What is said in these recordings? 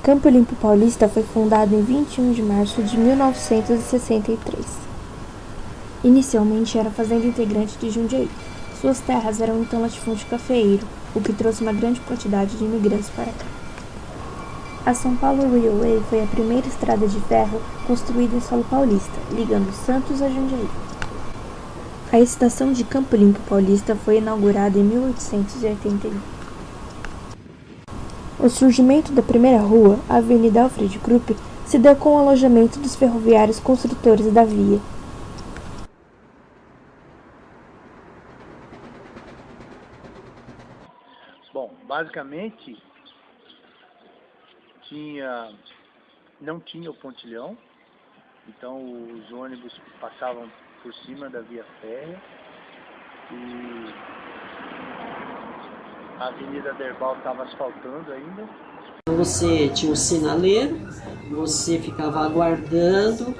Campo Limpo Paulista foi fundado em 21 de março de 1963. Inicialmente era fazenda integrante de Jundiaí. Suas terras eram então latifúndio cafeeiro, o que trouxe uma grande quantidade de imigrantes para cá. A São Paulo Railway foi a primeira estrada de ferro construída em solo paulista, ligando Santos a Jundiaí. A estação de Campo Limpo Paulista foi inaugurada em 1881. O surgimento da primeira rua, a Avenida Alfred Krupp, se deu com o alojamento dos ferroviários construtores da via. Bom, basicamente não tinha o pontilhão, então os ônibus passavam por cima da via férrea e a Avenida Derbal estava asfaltando ainda. Você tinha um sinaleiro, você ficava aguardando,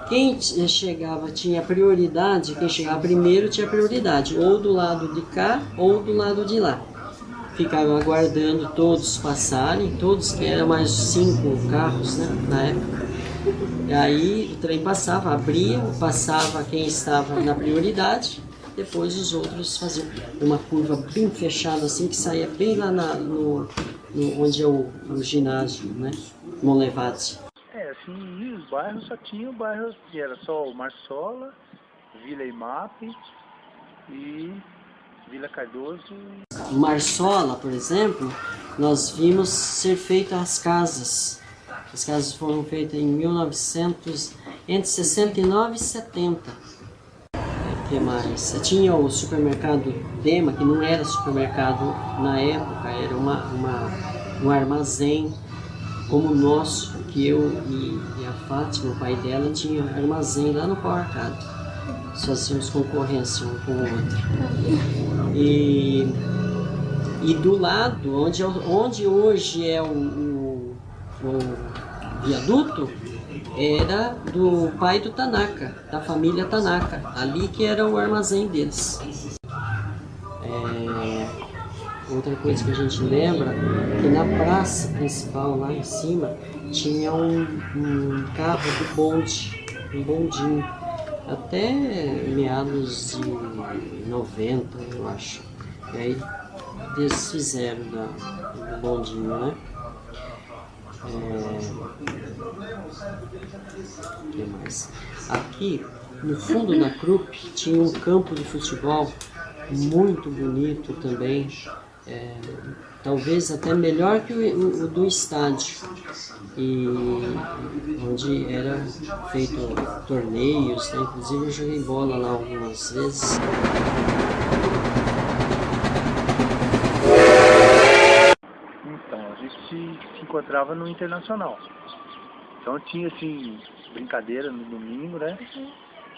quem chegava tinha prioridade, quem chegava primeiro tinha prioridade, ou do lado de cá ou do lado de lá. Ficavam aguardando todos passarem, todos, que eram mais 5 carros, né, na época. E aí o trem passava, abria, passava quem estava na prioridade, depois os outros faziam uma curva bem fechada, assim, que saía bem lá onde é o ginásio, né, Monlevade. Assim, os bairros só tinham bairros, que era só o Marsola, Vila IMAP e Vila Cardoso. Marsola, por exemplo, nós vimos ser feitas as casas. As casas foram feitas entre 69 e 70. O que mais? Tinha o supermercado Dema, que não era supermercado na época, era um armazém como o nosso, que eu e a Fátima, o pai dela, tinha armazém lá no Pau Arcado. Nós fazíamos concorrência um com o outro. E do lado, onde hoje é o viaduto, era do pai do Tanaka, da família Tanaka, ali que era o armazém deles. Outra coisa que a gente lembra, que na praça principal, lá em cima, tinha um carro do bonde, um bondinho, até meados de 90, eu acho. E aí desfizeram do bondinho, né? O que mais? Aqui, no fundo da Krupp, tinha um campo de futebol muito bonito também, talvez até melhor que o do estádio, e onde era feito torneios, né? Inclusive eu joguei bola lá algumas vezes. Então, a gente se encontrava no Internacional. Então tinha assim, brincadeira no domingo, né?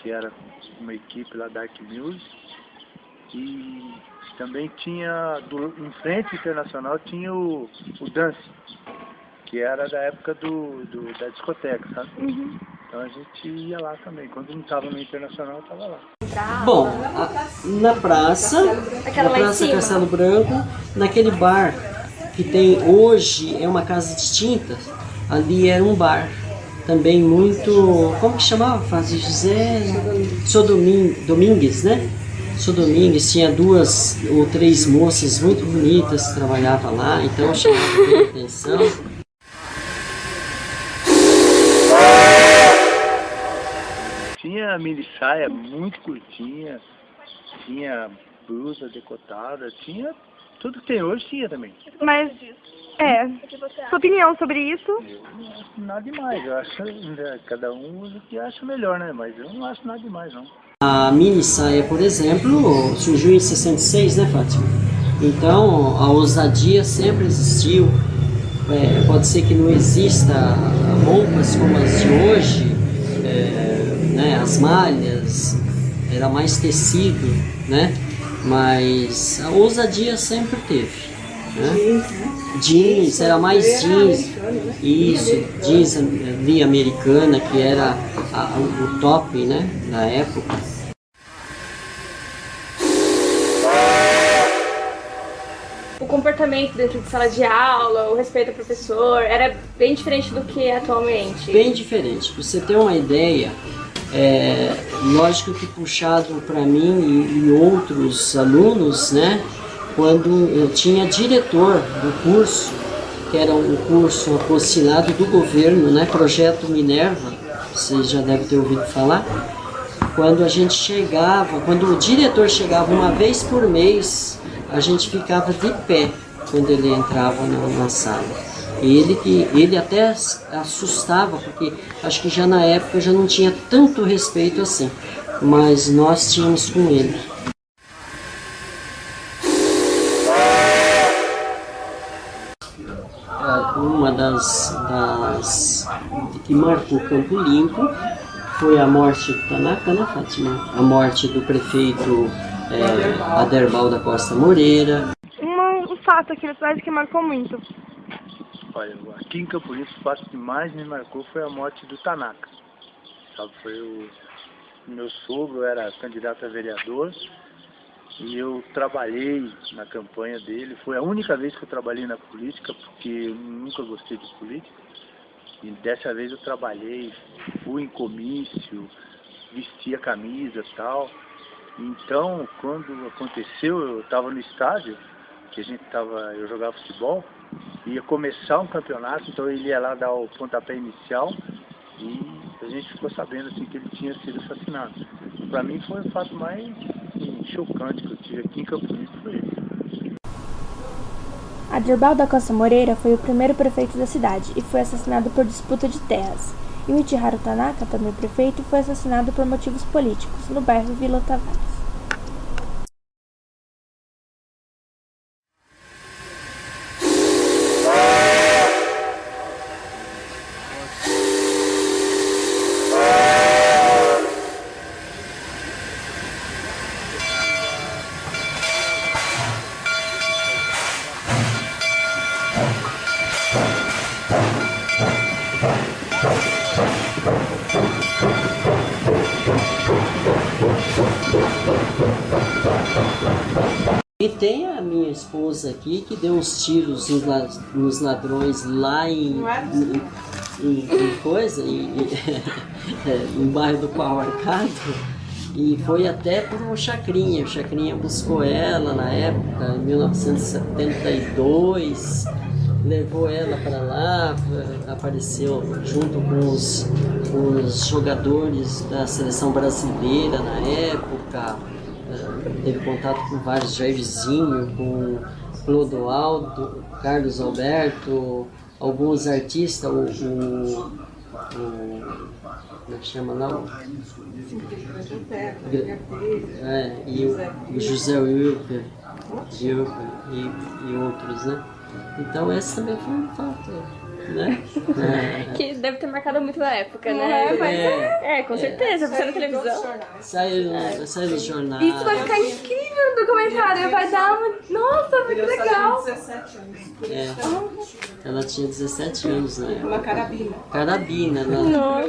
Que era uma equipe lá da Dark Music. E também tinha, em frente ao Internacional, tinha o Dance, que era da época da discoteca, sabe? Uhum. Então a gente ia lá também. Quando não estava no Internacional, estava lá. Bom, na praça Castelo Branco, naquele bar que tem hoje, é uma casa distinta, ali era um bar. Também muito, como que chamava? Fazia José? Domingues, né? Sou Domingues, tinha 2 ou 3 moças muito bonitas que trabalhavam lá, então chamava bem a atenção. Tinha mini saia muito curtinha, tinha blusa decotada, tinha tudo que tem hoje, tinha também. Mas, sua opinião sobre isso? Eu não acho nada demais, eu acho, cada um usa o que acha melhor, né? Mas eu não acho nada demais, não. A mini saia, por exemplo, surgiu em 66, né, Fátima? Então, a ousadia sempre existiu. Pode ser que não exista roupas como as de hoje, né, as malhas, era mais tecido, né? Mas a ousadia sempre teve, né? Jeans, era mais jeans, isso, jeans ali americana, que era o top, né, na época. O comportamento dentro de sala de aula, o respeito ao professor, era bem diferente do que é atualmente? Bem diferente. Pra você ter uma ideia, lógico que puxado para mim e outros alunos, né? Quando eu tinha diretor do curso, que era um curso apostiado do governo, né? Projeto Minerva, você já deve ter ouvido falar. Quando a gente chegava, quando o diretor chegava uma vez por mês, a gente ficava de pé quando ele entrava na sala. Ele até assustava, porque acho que já na época já não tinha tanto respeito assim, mas nós tínhamos com ele. Uma das que marcou Campo Limpo foi a morte do Tanaka, né, Fátima? A morte do prefeito Aderbal da Costa Moreira. Um fato aqui na cidade que marcou muito. Olha, aqui em Campo Limpo, o fato que mais me marcou foi a morte do Tanaka. Sabe, foi o meu sogro era candidato a vereador e eu trabalhei na campanha dele. Foi a única vez que eu trabalhei na política, porque eu nunca gostei de política. E dessa vez eu trabalhei, fui em comício, vesti a camisa e tal. Então, quando aconteceu, eu estava no estádio, que eu jogava futebol, ia começar um campeonato, então ele ia lá dar o pontapé inicial e a gente ficou sabendo assim, que ele tinha sido assassinado. Para mim foi o fato mais chocante que eu tive aqui em Campo Limpo, foi esse. Aderbal da Costa Moreira foi o primeiro prefeito da cidade e foi assassinado por disputa de terras. E o Ichiharu Tanaka, também prefeito, foi assassinado por motivos políticos, no bairro Vila Tavares. E tem a minha esposa aqui que deu uns tiros nos ladrões lá em no bairro do Pau Arcado, e foi até por um Chacrinha. O Chacrinha buscou ela na época, em 1972, levou ela para lá, apareceu junto com os jogadores da seleção brasileira na época. Teve contato com vários, Jairzinho, com Clodoaldo, Carlos Alberto, alguns artistas, como é que chama lá? E o José Wilker e outros, né? Então esse também foi um fato, né? Que deve ter marcado muito na época, né? Com certeza, você na televisão. Saiu no jornal. Isso vai ficar incrível no documentário, vai dar uma... Nossa, muito legal. Ela tinha 17 anos, né? Uma carabina. Carabina, né? Não.